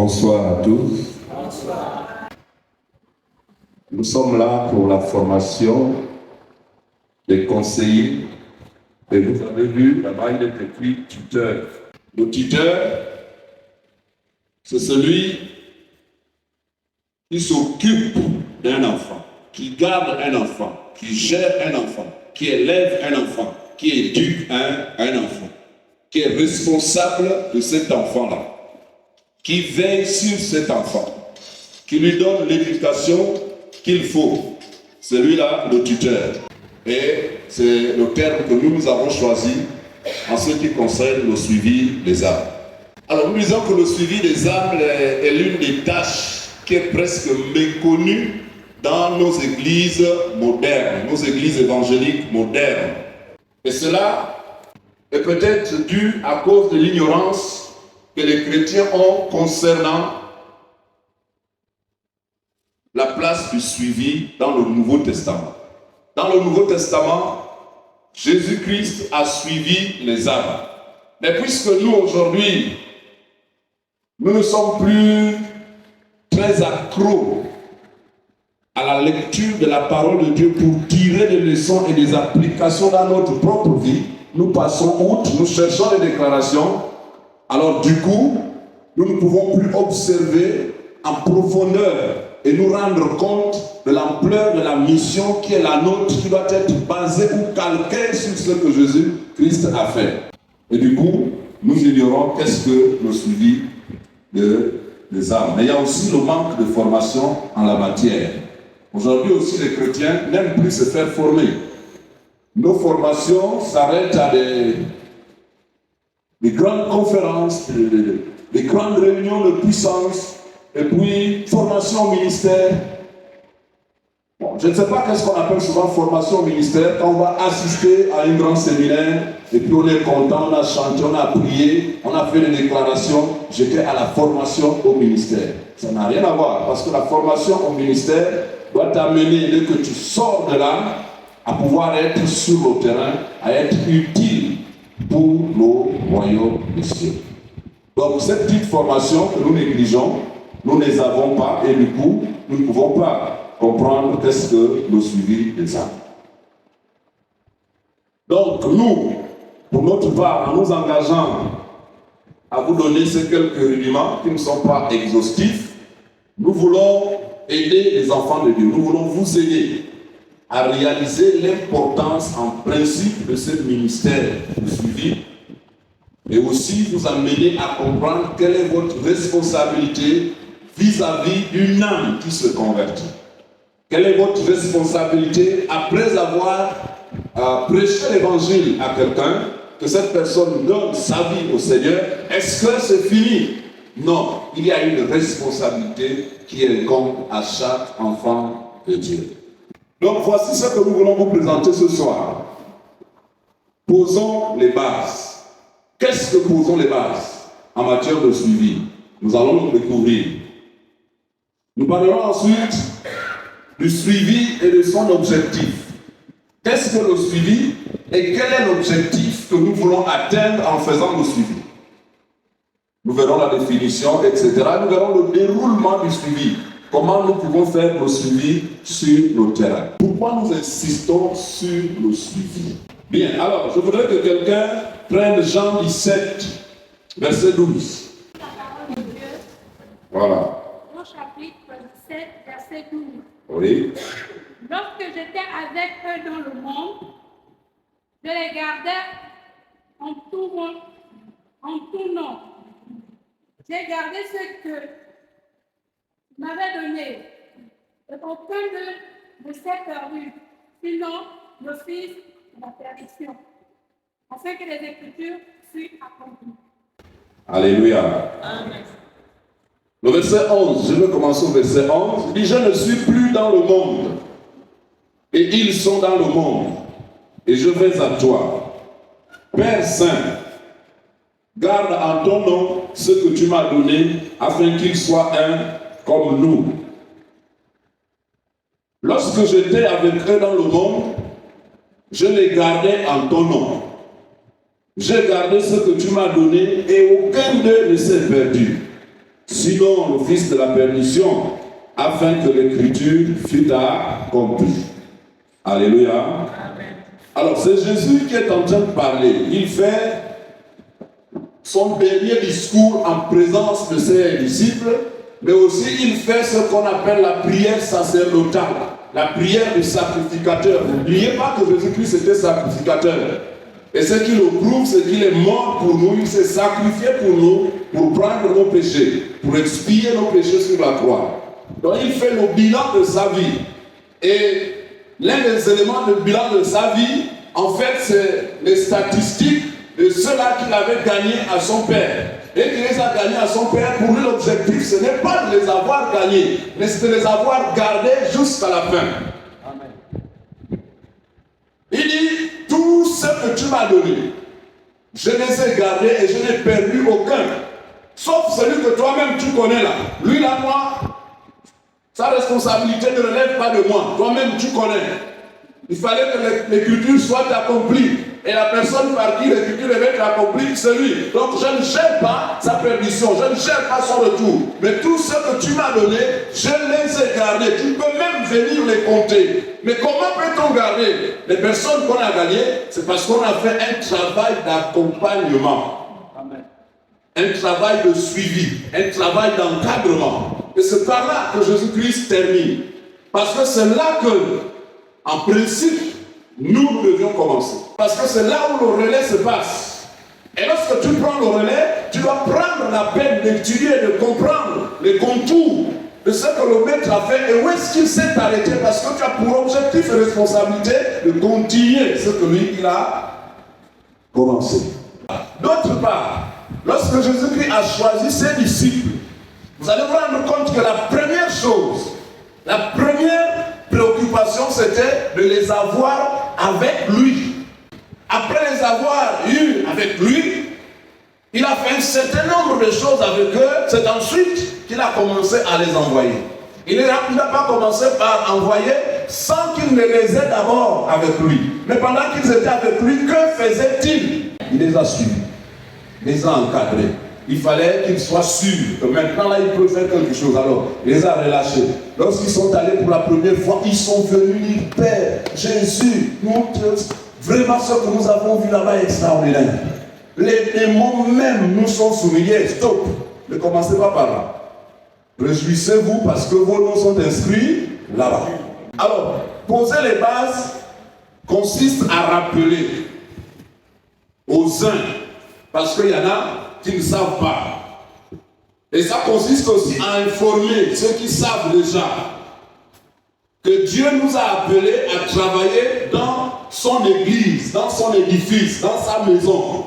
Bonsoir à tous. Bonsoir. Nous sommes là pour la formation des conseillers. Et vous avez vu, là-bas il est écrit tuteur. Le tuteur, c'est celui qui s'occupe d'un enfant, qui garde un enfant, qui gère un enfant, qui élève un enfant, qui éduque un enfant, qui est responsable de cet enfant-là, qui veille sur cet enfant, qui lui donne l'éducation qu'il faut. Celui-là, le tuteur. Et c'est le terme que nous avons choisi en ce qui concerne le suivi des âmes. Alors nous disons que le suivi des âmes est l'une des tâches qui est presque méconnue dans nos églises modernes, nos églises évangéliques modernes. Et cela est peut-être dû à cause de l'ignorance que les chrétiens ont concernant la place du suivi dans le Nouveau Testament. Dans le Nouveau Testament, Jésus-Christ a suivi les âmes. Mais puisque nous, aujourd'hui, nous ne sommes plus très accros à la lecture de la parole de Dieu pour tirer des leçons et des applications dans notre propre vie, nous passons outre, nous cherchons les déclarations. Alors du coup, nous ne pouvons plus observer en profondeur et nous rendre compte de l'ampleur de la mission qui est la nôtre, qui doit être basée ou calquée sur ce que Jésus-Christ a fait. Et du coup, nous ignorons qu'est-ce que le suivi des âmes. Mais il y a aussi le manque de formation en la matière. Aujourd'hui aussi, les chrétiens n'aiment plus se faire former. Nos formations s'arrêtent à des grandes conférences, des grandes réunions de puissance, et puis formation au ministère. Bon, je ne sais pas qu'est-ce qu'on appelle souvent formation au ministère, quand on va assister à un grand séminaire, et puis on est content, on a chanté, on a prié, on a fait des déclarations. J'étais à la formation au ministère. Ça n'a rien à voir, parce que la formation au ministère doit t'amener, dès que tu sors de là, à pouvoir être sur le terrain, à être utile pour le royaume des cieux. Donc cette petite formation que nous négligeons, nous ne les avons pas, et du coup, nous ne pouvons pas comprendre qu'est-ce que le suivi des âmes. Donc nous, pour notre part, en nous engageant à vous donner ces quelques rudiments qui ne sont pas exhaustifs, nous voulons aider les enfants de Dieu, nous voulons vous aider à réaliser l'importance en principe de ce ministère de suivi et aussi vous amener à comprendre quelle est votre responsabilité vis-à-vis d'une âme qui se convertit. Quelle est votre responsabilité après avoir prêché l'évangile à quelqu'un, que cette personne donne sa vie au Seigneur? Est-ce que c'est fini? Non, il y a une responsabilité qui incombe à chaque enfant de Dieu. Donc voici ce que nous voulons vous présenter ce soir. Posons les bases. Qu'est-ce que posons les bases en matière de suivi? Nous allons le découvrir. Nous parlerons ensuite du suivi et de son objectif. Qu'est-ce que le suivi et quel est l'objectif que nous voulons atteindre en faisant le suivi? Nous verrons la définition, etc. Nous verrons le déroulement du suivi. Comment nous pouvons faire le suivi sur le terrain. Pourquoi nous insistons sur le suivi? Bien, alors, je voudrais que quelqu'un prenne Jean 17, verset 12. La parole de Dieu. Voilà. Au chapitre 17, verset 12. Oui. Lorsque j'étais avec eux dans le monde, je les gardais en tout nom. J'ai gardé ce que tu m'avais donné. Et aucun d'eux ne s'est perdu, sinon le Fils de la perdition, afin que les Écritures fuient accomplies. Alléluia. Amen. Le verset 11, je vais commencer au verset 11. Il dit, je ne suis plus dans le monde, et ils sont dans le monde, et je vais à toi. Père Saint, garde en ton nom ce que tu m'as donné, afin qu'ils soient un comme nous. Lorsque j'étais avec eux dans le monde, je les gardais en ton nom. J'ai gardé ce que tu m'as donné, et aucun d'eux ne s'est perdu, sinon le fils de la perdition, afin que l'écriture fût accomplie. Alléluia. Alors c'est Jésus qui est en train de parler. Il fait son dernier discours en présence de ses disciples, mais aussi il fait ce qu'on appelle la prière sacerdotale, la prière du sacrificateur. N'oubliez pas que Jésus-Christ était sacrificateur. Et ce qui le prouve, c'est qu'il est mort pour nous, il s'est sacrifié pour nous, pour prendre nos péchés, pour expier nos péchés sur la croix. Donc il fait le bilan de sa vie. Et l'un des éléments du bilan de sa vie, en fait, c'est les statistiques de ceux-là qu'il avait gagnés à son père. Et qu'il les a gagnés à son père, pour lui l'objectif, ce n'est pas de les avoir gagnés, mais c'est de les avoir gardés jusqu'à la fin. Amen. Il dit, tout ce que tu m'as donné, je les ai gardés et je n'ai perdu aucun. Sauf celui que toi-même tu connais là. Lui là, moi, sa responsabilité ne relève pas de moi. Toi-même tu connais. Il fallait que l'écriture soit accomplie. Et la personne par qui l'écriture devait être accomplie, c'est lui. Donc je ne cherche pas sa permission, je ne cherche pas son retour. Mais tout ce que tu m'as donné, je les ai gardés. Tu peux même venir les compter. Mais comment peut-on garder les personnes qu'on a gagnées? C'est parce qu'on a fait un travail d'accompagnement. Amen. Un travail de suivi, un travail d'encadrement. Et c'est par là que Jésus-Christ termine. Parce que c'est là que, en principe, nous devions commencer. Parce que c'est là où le relais se passe. Et lorsque tu prends le relais, tu dois prendre la peine d'étudier, de comprendre les contours de ce que le maître a fait et où est-ce qu'il s'est arrêté, parce que tu as pour objectif et responsabilité de continuer ce que lui il a commencé. D'autre part, lorsque Jésus-Christ a choisi ses disciples, vous allez vous rendre compte que la première chose, la première préoccupation, c'était de les avoir avec lui. Après les avoir eus avec lui, il a fait un certain nombre de choses avec eux. C'est ensuite qu'il a commencé à les envoyer. Il n'a pas commencé par envoyer sans qu'il ne les ait d'abord avec lui. Mais pendant qu'ils étaient avec lui, que faisait-il? Il les a suivis, il les a encadrés. Il fallait qu'ils soient sûrs que maintenant là ils peuvent faire quelque chose. Alors, il les a relâchés. Lorsqu'ils sont allés pour la première fois, ils sont venus dire, Père, Jésus, vraiment ce que nous avons vu là-bas est extraordinaire. Les démons même nous sont soumis. Stop. Ne commencez pas par là. Réjouissez-vous parce que vos noms sont inscrits là-bas. Alors, poser les bases consiste à rappeler aux uns, parce qu'il y en a qui ne savent pas. Et ça consiste aussi à informer ceux qui savent déjà que Dieu nous a appelés à travailler dans son église, dans son édifice, dans sa maison.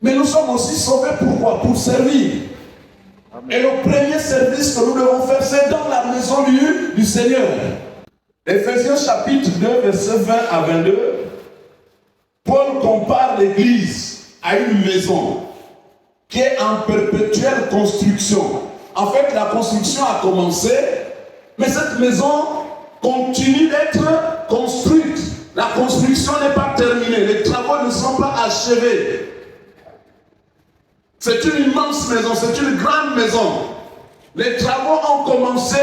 Mais nous sommes aussi sauvés pourquoi? Pour servir. Amen. Et le premier service que nous devons faire, c'est dans la maison du Seigneur. Ephésiens chapitre 2, versets 20 à 22, Paul compare l'église à une maison qui est en perpétuelle construction. En fait, la construction a commencé, mais cette maison continue d'être construite. La construction n'est pas terminée, les travaux ne sont pas achevés. C'est une immense maison, c'est une grande maison. Les travaux ont commencé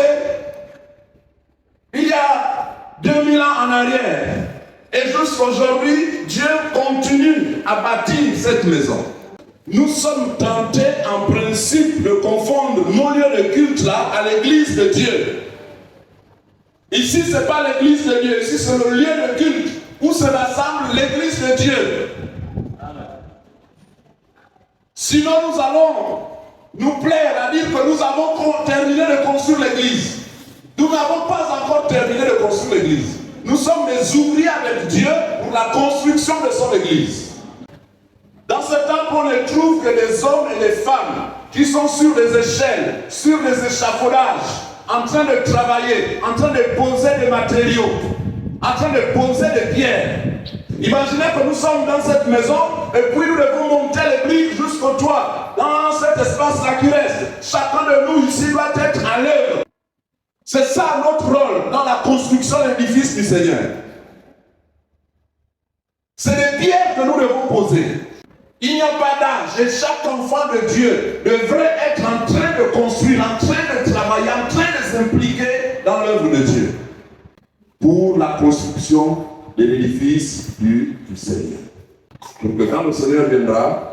il y a 2000 ans en arrière. Et jusqu'aujourd'hui, Dieu continue à bâtir cette maison. Nous sommes tentés en principe de confondre nos lieux de culte là à l'église de Dieu. Ici, ce n'est pas l'église de Dieu, ici c'est le lieu de culte où se rassemble l'église de Dieu. Sinon, nous allons nous plaire à dire que nous avons terminé de construire l'église. Nous n'avons pas encore terminé de construire l'église. Nous sommes des ouvriers avec Dieu pour la construction de son église. Dans ce temps, on ne trouve que des hommes et des femmes qui sont sur des échelles, sur des échafaudages, en train de travailler, en train de poser des matériaux, en train de poser des pierres. Imaginez que nous sommes dans cette maison et puis nous devons monter les briques jusqu'au toit, dans cet espace-là qui reste. Chacun de nous ici doit être à l'œuvre. C'est ça notre rôle dans la construction de l'édifice du Seigneur. C'est des pierres que nous devons poser. Il n'y a pas d'âge et chaque enfant de Dieu devrait être en train de construire, en train de travailler, en train de s'impliquer dans l'œuvre de Dieu pour la construction de l'édifice du Seigneur. Donc quand le Seigneur viendra,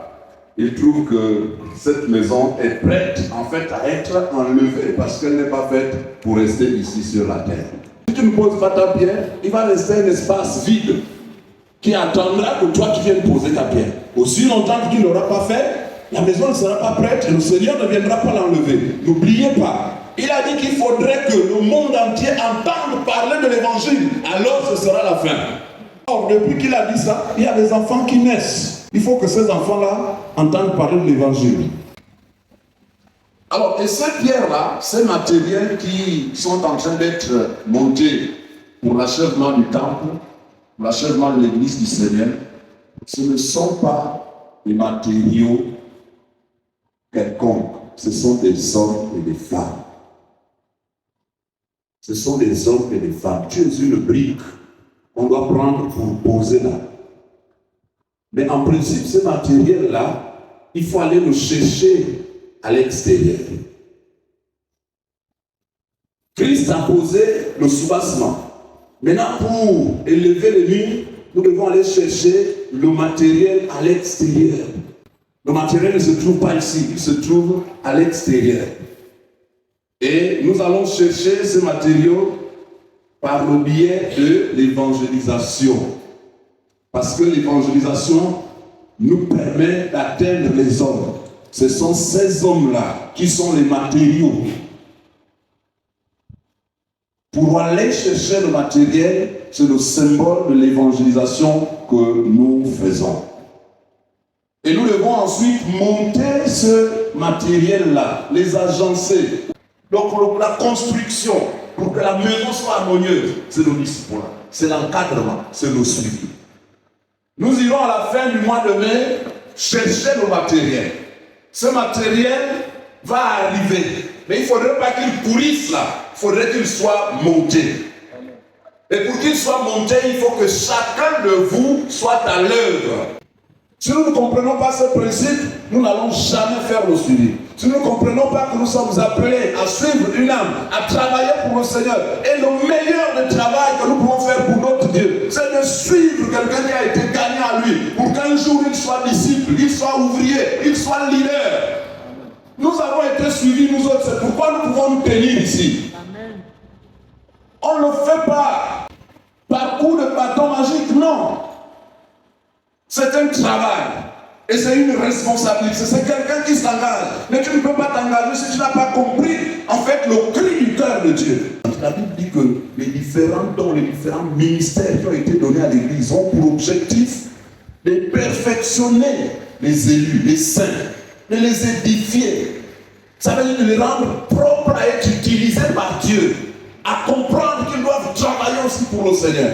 il trouve que cette maison est prête en fait à être enlevée parce qu'elle n'est pas faite pour rester ici sur la terre. Si tu ne poses pas ta pierre, il va rester un espace vide qui attendra que toi tu viennes poser ta pierre. Aussi longtemps que tu ne l'auras pas fait, la maison ne sera pas prête et le Seigneur ne viendra pas l'enlever. N'oubliez pas, il a dit qu'il faudrait que le monde entier entende parler de l'évangile, alors ce sera la fin. Or, depuis qu'il a dit ça, il y a des enfants qui naissent. Il faut que ces enfants-là entendent parler de l'évangile. Alors, et ces pierres-là, ces matériels qui sont en train d'être montés pour l'achèvement du temple, pour l'achèvement de l'église du Seigneur, ce ne sont pas des matériaux quelconques. Ce sont des hommes et des femmes. Ce sont des hommes et des femmes. Tu es une brique qu'on doit prendre pour poser là. Mais en principe, ce matériel-là, il faut aller le chercher à l'extérieur. Christ a posé le soubassement. Maintenant, pour élever les murs, nous devons aller chercher le matériel à l'extérieur. Le matériel ne se trouve pas ici, il se trouve à l'extérieur. Et nous allons chercher ces matériaux par le biais de l'évangélisation. Parce que l'évangélisation nous permet d'atteindre les hommes. Ce sont ces hommes-là qui sont les matériaux. Pour aller chercher le matériel, c'est le symbole de l'évangélisation que nous faisons. Et nous devons ensuite monter ce matériel-là, les agencer. Donc la construction, pour que la maison soit harmonieuse, c'est le discipline, c'est l'encadrement, c'est le suivi. Nous irons à la fin du mois de mai chercher le matériel. Ce matériel va arriver, mais il ne faudrait pas qu'il pourrisse là, il faudrait qu'il soit monté. Et pour qu'il soit monté, il faut que chacun de vous soit à l'œuvre. Si nous ne comprenons pas ce principe, nous n'allons jamais faire le suivi. Si nous ne comprenons pas que nous sommes appelés à suivre une âme, à travailler pour le Seigneur, et le meilleur des travail que nous pouvons faire pour notre Dieu, c'est de suivre quelqu'un qui a été gagné à lui, pour qu'un jour il soit disciple, il soit ouvrier, il soit leader. Nous avons été suivis, nous autres, c'est pourquoi nous pouvons nous tenir ici. Amen. On ne le fait pas par coup de bâton magique, non. C'est un travail. Et c'est une responsabilité. C'est quelqu'un qui s'engage. Mais tu ne peux pas t'engager si tu n'as pas compris, en fait, le cri du cœur de Dieu. La Bible dit que les différents dons, les différents ministères qui ont été donnés à l'Église ont pour objectif de perfectionner les élus, les saints, de les édifier. Ça veut dire de les rendre propres à être utilisés par Dieu, à comprendre qu'ils doivent travailler aussi pour le Seigneur.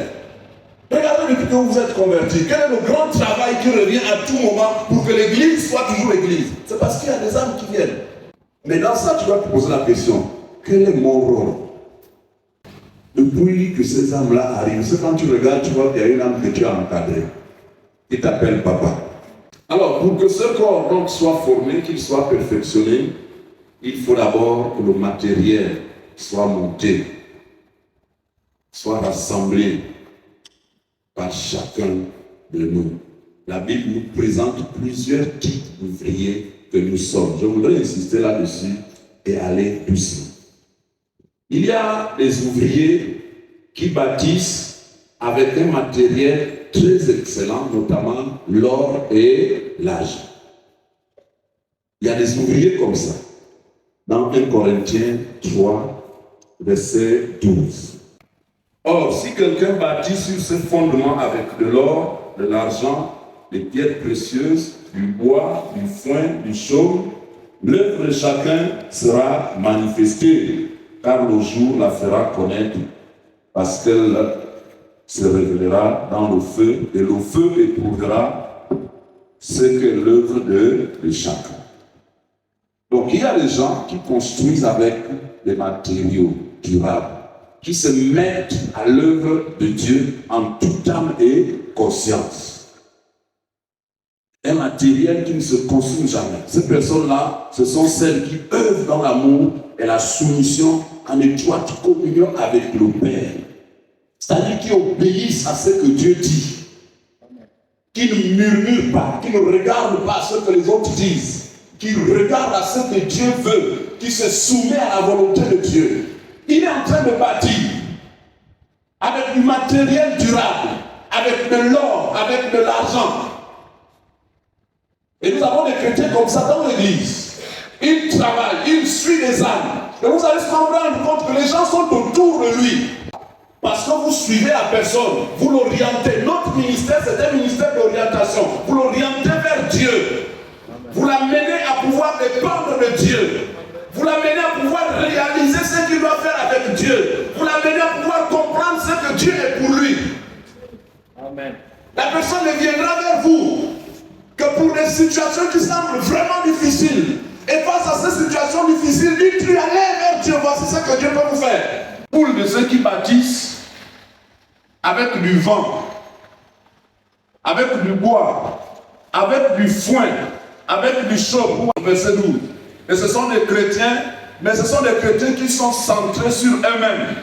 Regardez depuis que vous vous êtes convertis, quel est le grand travail qui revient à tout moment pour que l'église soit toujours l'église? C'est parce qu'il y a des âmes qui viennent. Mais dans ça, tu dois te poser la question, quel est mon rôle? Depuis que ces âmes-là arrivent, c'est quand tu regardes, tu vois qu'il y a une âme que tu as encadrée, qui t'appelle papa. Alors, pour que ce corps donc soit formé, qu'il soit perfectionné, il faut d'abord que le matériel soit monté, soit rassemblé par chacun de nous. La Bible nous présente plusieurs types d'ouvriers que nous sommes. Je voudrais insister là-dessus et aller doucement. Il y a des ouvriers qui bâtissent avec un matériel très excellent, notamment l'or et l'argent. Il y a des ouvriers comme ça. Dans 1 Corinthiens 3, verset 12. Or, si quelqu'un bâtit sur ce fondement avec de l'or, de l'argent, des pierres précieuses, du bois, du foin, du chaume, l'œuvre de chacun sera manifestée, car le jour la fera connaître, parce qu'elle se révélera dans le feu, et le feu éprouvera ce que l'œuvre de chacun. Donc, il y a des gens qui construisent avec des matériaux durables, qui se mettent à l'œuvre de Dieu en toute âme et conscience. un matériel qui ne se consume jamais. Ces personnes-là, ce sont celles qui œuvrent dans l'amour et la soumission en étroite communion avec le Père. C'est-à-dire qui obéissent à ce que Dieu dit, qui ne murmurent pas, qui ne regardent pas ce que les autres disent, qui regardent à ce que Dieu veut, qui se soumet à la volonté de Dieu. Il est en train de bâtir avec du matériel durable, avec de l'or, avec de l'argent. Et nous avons des chrétiens comme ça dans l'église. Ils travaillent, ils suivent les âmes. Et vous allez se rendre compte que les gens sont autour de lui. Parce que vous suivez la personne, vous l'orientez. Notre ministère, c'est un ministère d'orientation. Vous l'orientez vers Dieu. Vous l'amenez à pouvoir dépendre de Dieu. Vous l'amenez à pouvoir réaliser ce qu'il doit faire avec Dieu. Vous l'amenez à pouvoir comprendre ce que Dieu est pour lui. Amen. La personne ne viendra vers vous que pour des situations qui semblent vraiment difficiles. Et face à ces situations difficiles, dites-lui, allez vers Dieu, voici ce que Dieu peut vous faire. Poule de ceux qui bâtissent avec du vent, avec du bois, avec du foin, avec du chaume, verset 12. Et ce sont des chrétiens, mais ce sont des chrétiens qui sont centrés sur eux-mêmes.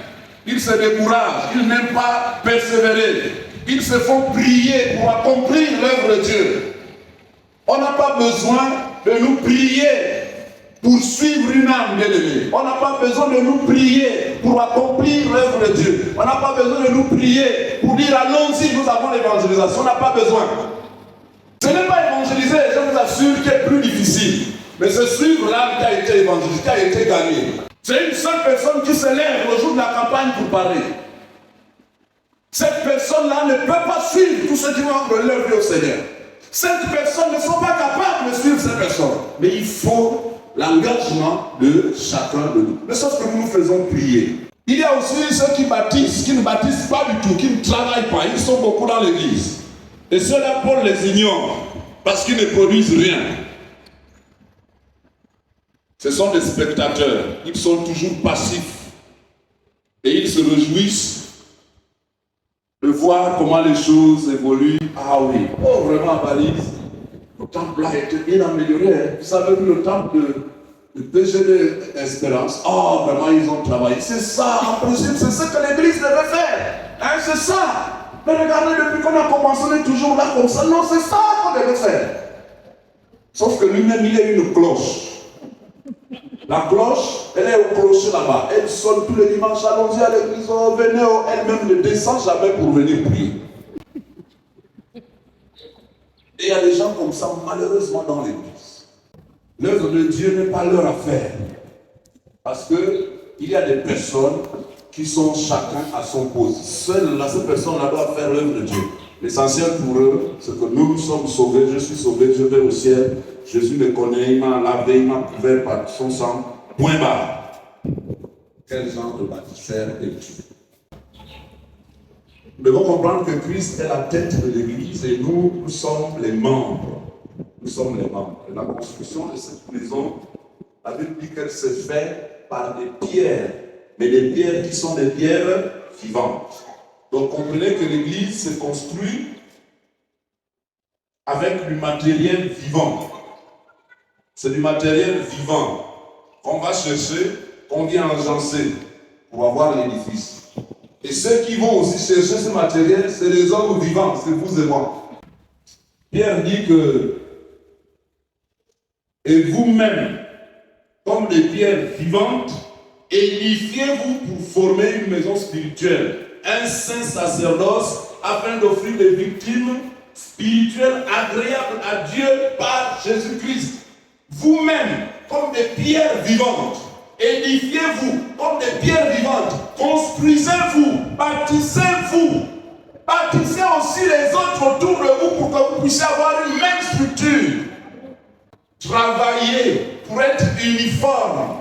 Ils se découragent, ils n'aiment pas persévérer. Ils se font prier pour accomplir l'œuvre de Dieu. On n'a pas besoin de nous prier pour suivre une âme bien-aimée. On n'a pas besoin de nous prier pour accomplir l'œuvre de Dieu. On n'a pas besoin de nous prier pour dire allons-y, nous avons l'évangélisation. On n'a pas besoin. Ce n'est pas évangéliser, je vous assure, qui est plus difficile. Mais c'est suivre l'âme qui a été évangélisée, qui a été gagnée. C'est une seule personne qui se lève le jour de la campagne pour parler. Cette personne-là ne peut pas suivre tous ceux qui vont leur vie au Seigneur. Ces personnes ne sont pas capables de suivre ces personnes. Mais il faut l'engagement de chacun de nous. De sorte que nous nous faisons prier. Il y a aussi ceux qui bâtissent, qui ne bâtissent pas du tout, qui ne travaillent pas. Ils sont beaucoup dans l'église. Et ceux-là, Paul les ignore parce qu'ils ne produisent rien. Ce sont des spectateurs. Ils sont toujours passifs. Et ils se réjouissent de voir comment les choses évoluent. Ah oui, oh vraiment à Valise, le temple a été bien amélioré. Vous savez, le temple de PGD Espérance, oh vraiment ils ont travaillé. C'est ça, en principe, c'est ce que l'église devait faire. Hein, c'est ça. Mais regardez, depuis qu'on a commencé, on est toujours là comme ça. Non, c'est ça qu'on devait faire. Sauf que lui-même, il a une cloche. La cloche, elle est au clocher là-bas. Elle sonne tous les dimanches. Allons-y à l'église, oh, venez. Oh. Elle-même ne descend jamais pour venir prier. Et il y a des gens comme ça, malheureusement, dans l'église. L'œuvre de Dieu n'est pas leur affaire. Parce qu'il y a des personnes qui sont chacun à son poste. Seule ces personnes-là doivent faire l'œuvre de Dieu. L'essentiel pour eux, c'est que nous sommes sauvés. Je suis sauvé, je vais au ciel. Jésus me connaît, il m'a lavé, il m'a couvert par son sang. Point barre. Quel genre de bâtisseur es-tu? Nous devons comprendre que Christ est la tête de l'Église et nous sommes les membres. Nous sommes les membres. Et la construction de cette maison, la Bible dit qu'elle s'est faite par des pierres, mais des pierres qui sont des pierres vivantes. Donc comprenez que l'Église se construit avec du matériel vivant. C'est du matériel vivant qu'on va chercher, qu'on vient agencer pour avoir l'édifice. Et ceux qui vont aussi chercher ce matériel, c'est les hommes vivants, c'est vous et moi. Pierre dit que et vous-même, comme des pierres vivantes, édifiez-vous pour former une maison spirituelle, un saint sacerdoce, afin d'offrir des victimes spirituelles agréables à Dieu par Jésus-Christ. Vous-même, comme des pierres vivantes, édifiez-vous comme des pierres vivantes, construisez-vous, bâtissez-vous, bâtissez aussi les autres autour de vous pour que vous puissiez avoir une même structure. Travaillez pour être uniforme.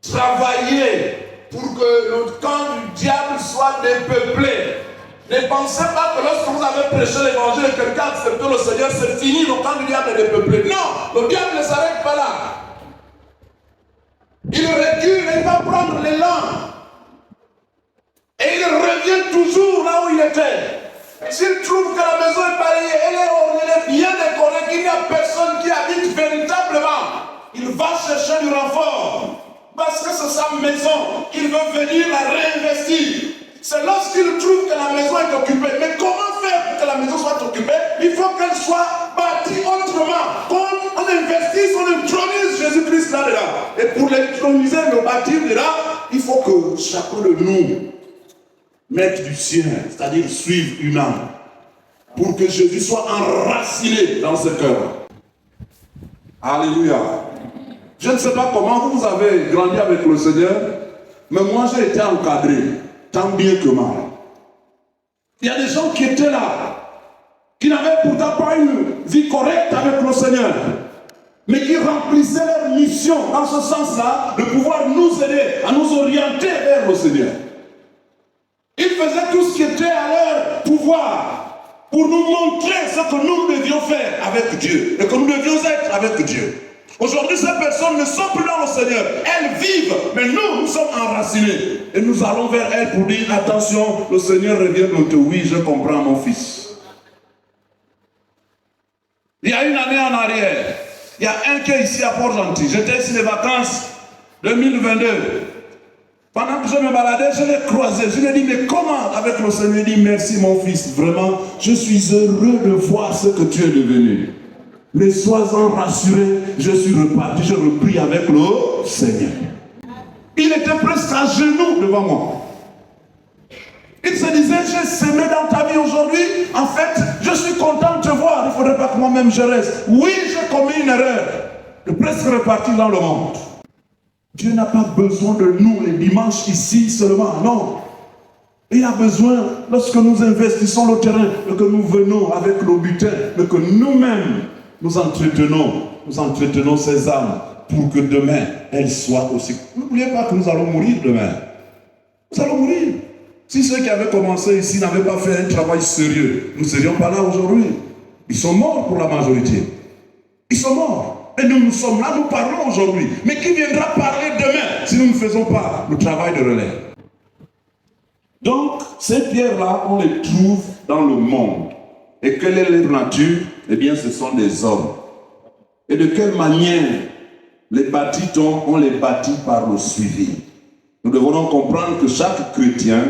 Travaillez pour que le camp du diable soit dépeuplé. Ne pensez pas que lorsque vous avez prêché l'évangile et quelqu'un a accepté le Seigneur, c'est fini, le camp du diable est dépeuplé. Non, le diable ne s'arrête pas là. Il recule et il va prendre l'élan. Et il revient toujours là où il était. S'il trouve que la maison est balayée, elle est ordonnée, bien décorée, chercher du renfort. Parce que c'est sa maison, il veut venir la réinvestir. C'est lorsqu'il trouve que la maison est occupée. Mais comment faire pour que la maison soit occupée? Il faut qu'elle soit bâtie autrement. Qu'on investisse, on intronise Jésus-Christ là-dedans. Et pour l'introniser, le bâtir là, il faut que chacun de nous mette du sien, c'est-à-dire suive une âme. Pour que Jésus soit enraciné dans ce cœur. Alléluia. Je ne sais pas comment vous avez grandi avec le Seigneur, mais moi j'ai été encadré, tant bien que mal. Il y a des gens qui étaient là, qui n'avaient pourtant pas une vie correcte avec le Seigneur, mais qui remplissaient leur mission dans ce sens-là, de pouvoir nous aider à nous orienter vers le Seigneur. Ils faisaient tout ce qui était à leur pouvoir pour nous montrer ce que nous devions faire avec Dieu et que nous devions être avec Dieu. Aujourd'hui, ces personnes ne sont plus dans le Seigneur. Elles vivent, mais nous sommes enracinés. Et nous allons vers elles pour dire, attention, le Seigneur revient bientôt. Oui, je comprends mon fils. Il y a une année en arrière, il y a un qui est ici à Port-Gentil. J'étais ici les vacances 2022. Pendant que je me baladais, je l'ai croisé. Je lui ai dit, mais comment avec le Seigneur? Il dit, merci mon fils. Vraiment, je suis heureux de voir ce que tu es devenu. Mais sois-en rassuré, je suis reparti, je repris avec le Seigneur. Il était presque à genoux devant moi. Il se disait, j'ai semé dans ta vie aujourd'hui. En fait, je suis content de te voir. Il ne faudrait pas que moi-même je reste. Oui, j'ai commis une erreur de presque repartir dans le monde. Dieu n'a pas besoin de nous les dimanches ici seulement, non. Il a besoin, lorsque nous investissons le terrain, que nous venons avec le butin, mais que nous-mêmes, nous entretenons ces âmes pour que demain, elles soient aussi. N'oubliez pas que nous allons mourir demain. Nous allons mourir. Si ceux qui avaient commencé ici n'avaient pas fait un travail sérieux, nous ne serions pas là aujourd'hui. Ils sont morts pour la majorité. Ils sont morts. Et nous sommes là, nous parlons aujourd'hui. Mais qui viendra parler demain si nous ne faisons pas le travail de relais? Donc, ces pierres-là, on les trouve dans le monde. Et quelle est leur nature? Eh bien, ce sont des hommes. Et de quelle manière les bâtit-on? On les bâtit par le suivi. Nous devons donc comprendre que chaque chrétien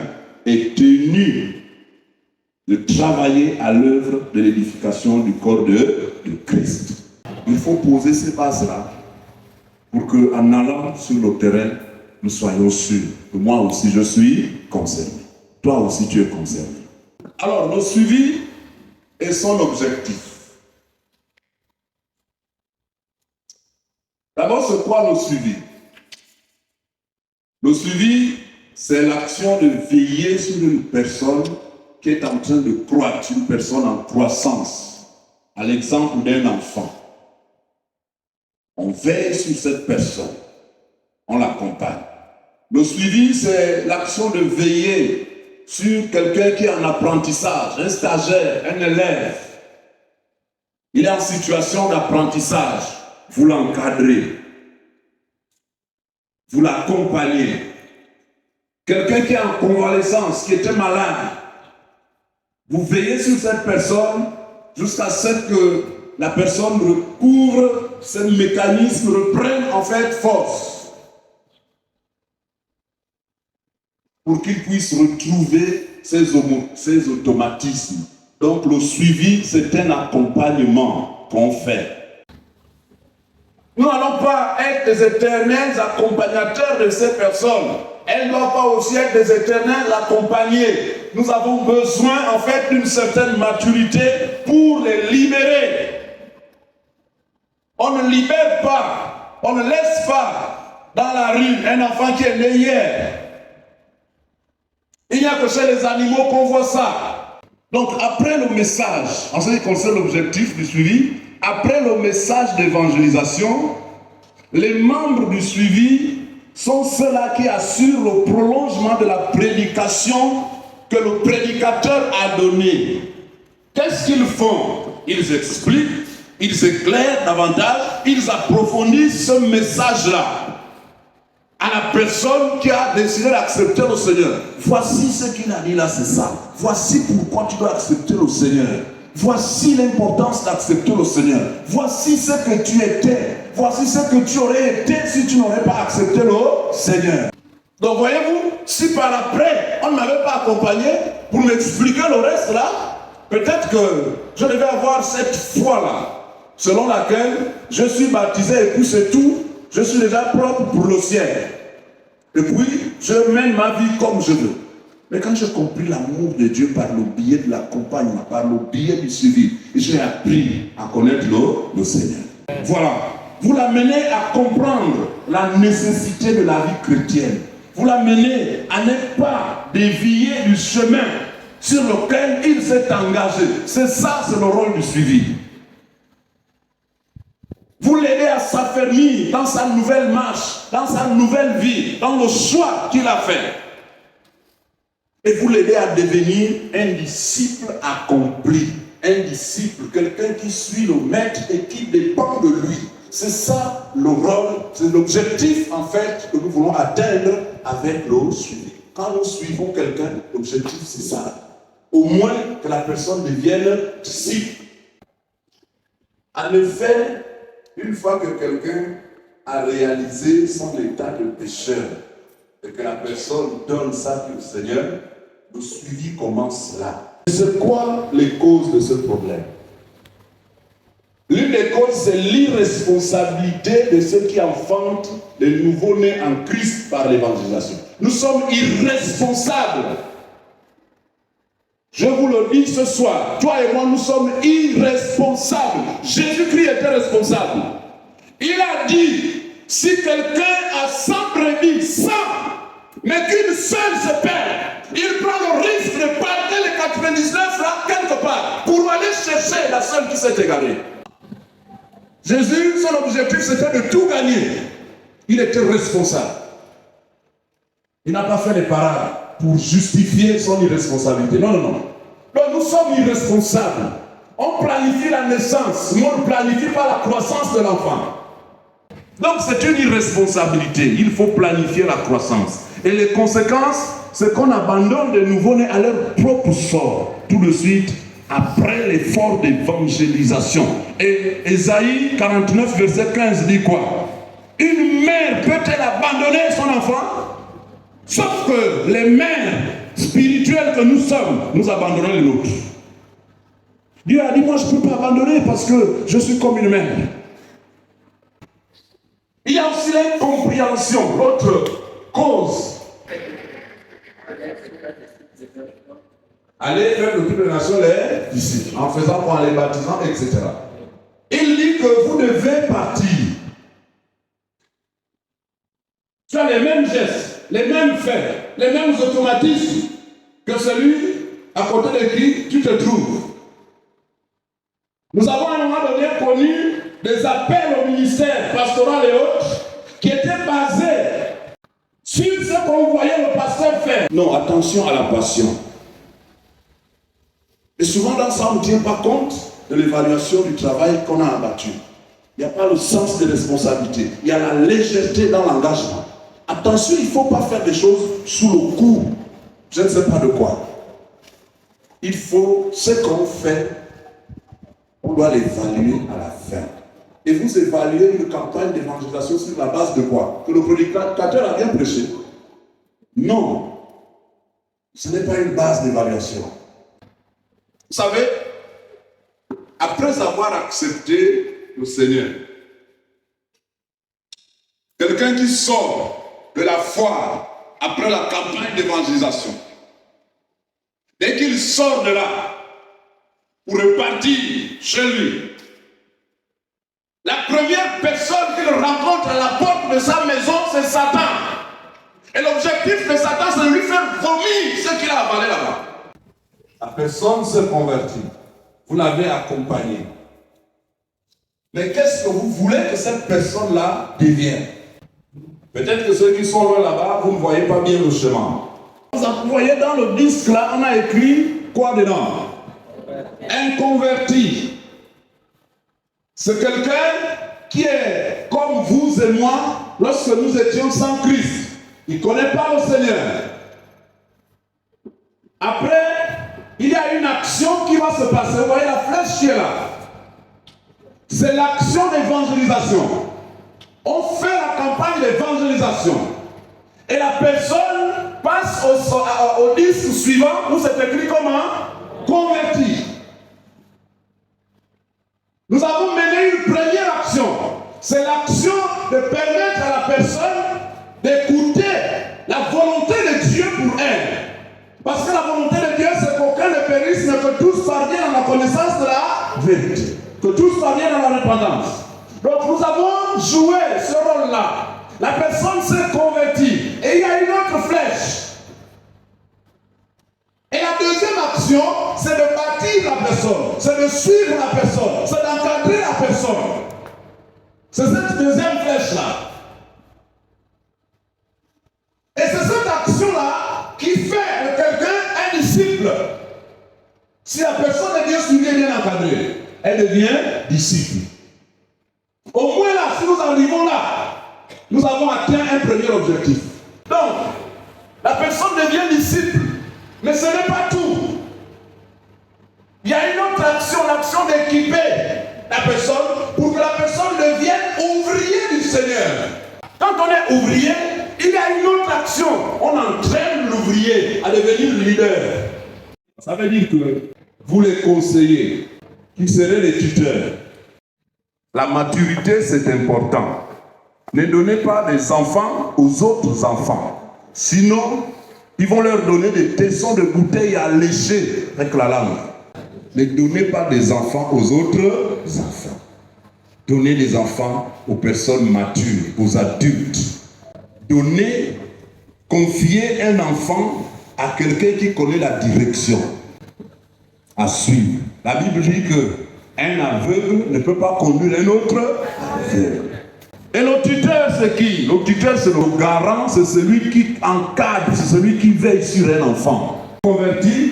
est tenu de travailler à l'œuvre de l'édification du corps de Christ. Il faut poser ces bases-là pour qu'en allant sur le terrain, nous soyons sûrs que moi aussi je suis concerné. Toi aussi tu es concerné. Alors, le suivi et son objectif. D'abord, c'est quoi le suivi? Le suivi, c'est l'action de veiller sur une personne qui est en train de croître, une personne en croissance, à l'exemple d'un enfant. On veille sur cette personne, on l'accompagne. Le suivi, c'est l'action de veiller sur quelqu'un qui est en apprentissage, un stagiaire, un élève. Il est en situation d'apprentissage. Vous l'encadrez. Vous l'accompagnez. Quelqu'un qui est en convalescence, qui était malade. Vous veillez sur cette personne jusqu'à ce que la personne recouvre, ce mécanisme reprenne en fait force. Pour qu'il puisse retrouver ses automatismes. Donc le suivi, c'est un accompagnement qu'on fait. Nous n'allons pas être des éternels accompagnateurs de ces personnes. Elles ne doivent pas aussi être des éternels accompagnés. Nous avons besoin en fait d'une certaine maturité pour les libérer. On ne libère pas, on ne laisse pas dans la rue un enfant qui est né hier. Il n'y a que chez les animaux qu'on voit ça. Donc après le message, en ce qui concerne l'objectif du suivi, après le message d'évangélisation, les membres du suivi sont ceux-là qui assurent le prolongement de la prédication que le prédicateur a donnée. Qu'est-ce qu'ils font? Ils expliquent, ils éclairent davantage, ils approfondissent ce message-là à la personne qui a décidé d'accepter le Seigneur. Voici ce qu'il a dit là, c'est ça. Voici pourquoi tu dois accepter le Seigneur. Voici l'importance d'accepter le Seigneur. Voici ce que tu étais. Voici ce que tu aurais été si tu n'aurais pas accepté le Seigneur. Donc voyez-vous, si par après, on ne m'avait pas accompagné pour m'expliquer le reste là, peut-être que je devais avoir cette foi-là, selon laquelle je suis baptisé et puis c'est tout, je suis déjà propre pour le ciel. Et puis, je mène ma vie comme je veux. Mais quand j'ai compris l'amour de Dieu par le biais de l'accompagnement, par le biais du suivi, j'ai appris à connaître le Seigneur. Voilà. Vous l'amenez à comprendre la nécessité de la vie chrétienne. Vous l'amenez à ne pas dévier du chemin sur lequel il s'est engagé. C'est ça, c'est le rôle du suivi. Vous l'aidez à s'affermir dans sa nouvelle marche, dans sa nouvelle vie, dans le choix qu'il a fait. Et vous l'aidez à devenir un disciple accompli. Un disciple, quelqu'un qui suit le maître et qui dépend de lui. C'est ça le rôle, c'est l'objectif en fait que nous voulons atteindre avec le suivi. Quand nous suivons quelqu'un, l'objectif c'est ça. Au moins que la personne devienne disciple. En effet, une fois que quelqu'un a réalisé son état de pécheur et que la personne donne sa vie au Seigneur, le suivi commence là. C'est quoi les causes de ce problème? L'une des causes, c'est l'irresponsabilité de ceux qui enfantent les nouveaux-nés en Christ par l'évangélisation. Nous sommes irresponsables. Je vous le dis ce soir, toi et moi, nous sommes irresponsables. Jésus-Christ était responsable. Il a dit, si quelqu'un a 100 brebis, 100, mais qu'une seule se perd, il prend le risque de partir les 99 là quelque part pour aller chercher la seule qui s'est égarée. Jésus, son objectif c'était de tout gagner. Il était responsable. Il n'a pas fait les parades pour justifier son irresponsabilité. Non, non, non. Donc nous sommes irresponsables. On planifie la naissance, mais on ne planifie pas la croissance de l'enfant. Donc c'est une irresponsabilité. Il faut planifier la croissance. Et les conséquences, c'est qu'on abandonne de nouveau-nés à leur propre sort. Tout de suite, après l'effort d'évangélisation. Et Ésaïe 49, verset 15 dit quoi? Une mère peut-elle abandonner son enfant? Sauf que les mères spirituelles que nous sommes, nous abandonnons les nôtres. Dieu a dit, moi je ne peux pas abandonner parce que je suis comme une mère. Il y a aussi l'incompréhension, l'autre cause. Allez faire le tour de la nation les disciples, en faisant quoi, en les baptisant, etc. Il dit que vous devez partir. Tu as les mêmes gestes, les mêmes faits, les mêmes automatismes que celui à côté de qui tu te trouves. Nous avons à un moment donné connu des appels au ministère pastoral et autres qui étaient basés sur ce qu'on voyait le pasteur faire. Non, attention à la passion. Et souvent dans ça, on ne tient pas compte de l'évaluation du travail qu'on a abattu. Il n'y a pas le sens de responsabilité. Il y a la légèreté dans l'engagement. Attention, il ne faut pas faire des choses sous le coup. Je ne sais pas de quoi. Il faut, ce qu'on fait, on doit l'évaluer à la fin. Et vous évaluez une campagne d'évangélisation sur la base de quoi? Que le prédicateur a bien prêché? Non. Ce n'est pas une base d'évaluation. Vous savez, après avoir accepté le Seigneur, quelqu'un qui sort de la foi après la campagne d'évangélisation, dès qu'il sort de là pour repartir chez lui, la première personne qu'il rencontre à la porte de sa maison, c'est Satan. Et l'objectif de Satan, c'est de lui faire vomir ce qu'il a avalé là-bas. La personne s'est convertie. Vous l'avez accompagnée. Mais qu'est-ce que vous voulez que cette personne-là devienne? Peut-être que ceux qui sont loin là-bas, vous ne voyez pas bien le chemin. Vous voyez dans le disque là, on a écrit quoi dedans? Un converti. C'est quelqu'un qui est comme vous et moi lorsque nous étions sans Christ. Il ne connaît pas le Seigneur. Après, il y a une action qui va se passer, vous voyez la flèche qui est là, c'est l'action d'évangélisation. On fait la campagne d'évangélisation. Et la personne passe au disque suivant où c'est écrit comment? Converti. Nous avons mené une première action. C'est l'action de permettre à la personne d'écouter la volonté de Dieu pour elle. Parce que la volonté de Dieu, c'est qu'aucun ne périsse, mais que tous parviennent à la connaissance de la vérité. Que tous parviennent à la repentance. Donc nous avons joué ce rôle-là. La personne s'est convertie. Et il y a une autre flèche. Et la deuxième action, c'est de bâtir la personne. C'est de suivre la personne. C'est d'encadrer la personne. C'est cette deuxième flèche-là. Et c'est cette action-là qui fait de quelqu'un un disciple. Si la personne est bien suivie et bien encadrée, elle devient disciple. Au moins là, si nous arrivons là, nous avons atteint un premier objectif. Donc, la personne devient disciple, mais ce n'est pas tout. Il y a une autre action, l'action d'équiper la personne pour que la personne devienne ouvrier du Seigneur. Quand on est ouvrier, il y a une autre action. On entraîne l'ouvrier à devenir leader. Ça veut dire que vous les conseillez, qui serez les tuteurs. La maturité, c'est important. Ne donnez pas des enfants aux autres enfants. Sinon, ils vont leur donner des tessons de bouteilles à lécher avec la langue. Ne donnez pas des enfants aux autres enfants. Donnez des enfants aux personnes matures, aux adultes. Donnez, confiez un enfant à quelqu'un qui connaît la direction à suivre. La Bible dit qu'un aveugle ne peut pas conduire un autre aveugle. Et le tuteur, c'est qui? Le tuteur, c'est le garant, c'est celui qui encadre, c'est celui qui veille sur un enfant converti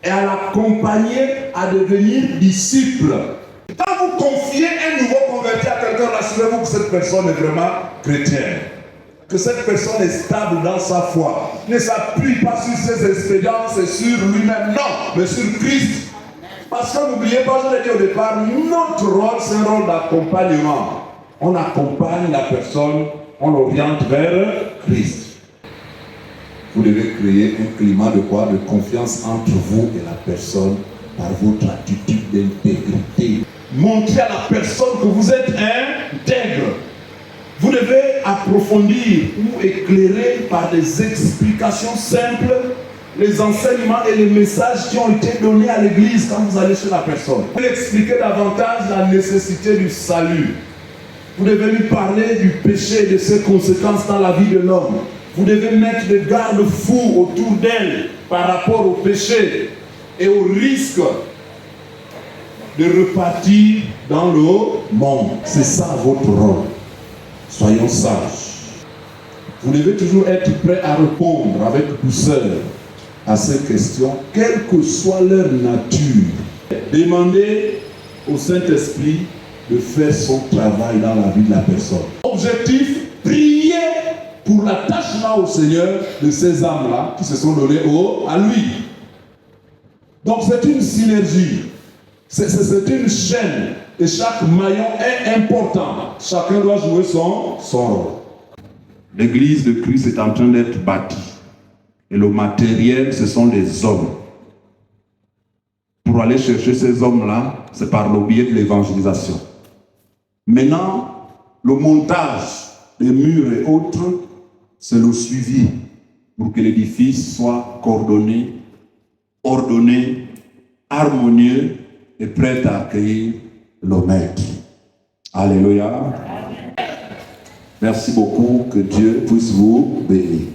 et à l'accompagner à devenir disciple. Quand vous confiez un nouveau converti à quelqu'un, rassurez-vous que cette personne est vraiment chrétienne. Que cette personne est stable dans sa foi. Ne s'appuie pas sur ses expériences et sur lui-même, non, mais sur Christ. Parce que n'oubliez pas, je l'ai dit au départ, notre rôle, c'est un rôle d'accompagnement. On accompagne la personne, on l'oriente vers Christ. Vous devez créer un climat de quoi? De confiance entre vous et la personne par votre attitude d'intégrité. Montrez à la personne que vous êtes intègre. Vous devez approfondir ou éclairer par des explications simples les enseignements et les messages qui ont été donnés à l'église quand vous allez chez la personne. Vous devez expliquer davantage la nécessité du salut. Vous devez lui parler du péché et de ses conséquences dans la vie de l'homme. Vous devez mettre des garde-fous autour d'elle par rapport au péché et au risque de repartir dans le monde. C'est ça votre rôle. Soyons sages. Vous devez toujours être prêt à répondre avec douceur à ces questions, quelle que soit leur nature. Demandez au Saint-Esprit de faire son travail dans la vie de la personne. Objectif, prier pour l'attachement au Seigneur de ces âmes-là qui se sont données à lui. Donc c'est une synergie, c'est une chaîne et chaque maillon est important. Chacun doit jouer son rôle. L'église de Christ est en train d'être bâtie et le matériel, ce sont les hommes. Pour aller chercher ces hommes-là, c'est par le biais de l'évangélisation. Maintenant, le montage des murs et autres, c'est le suivi pour que l'édifice soit coordonné, ordonné, harmonieux et prêt à accueillir le maître. Alléluia. Merci beaucoup, que Dieu puisse vous bénir.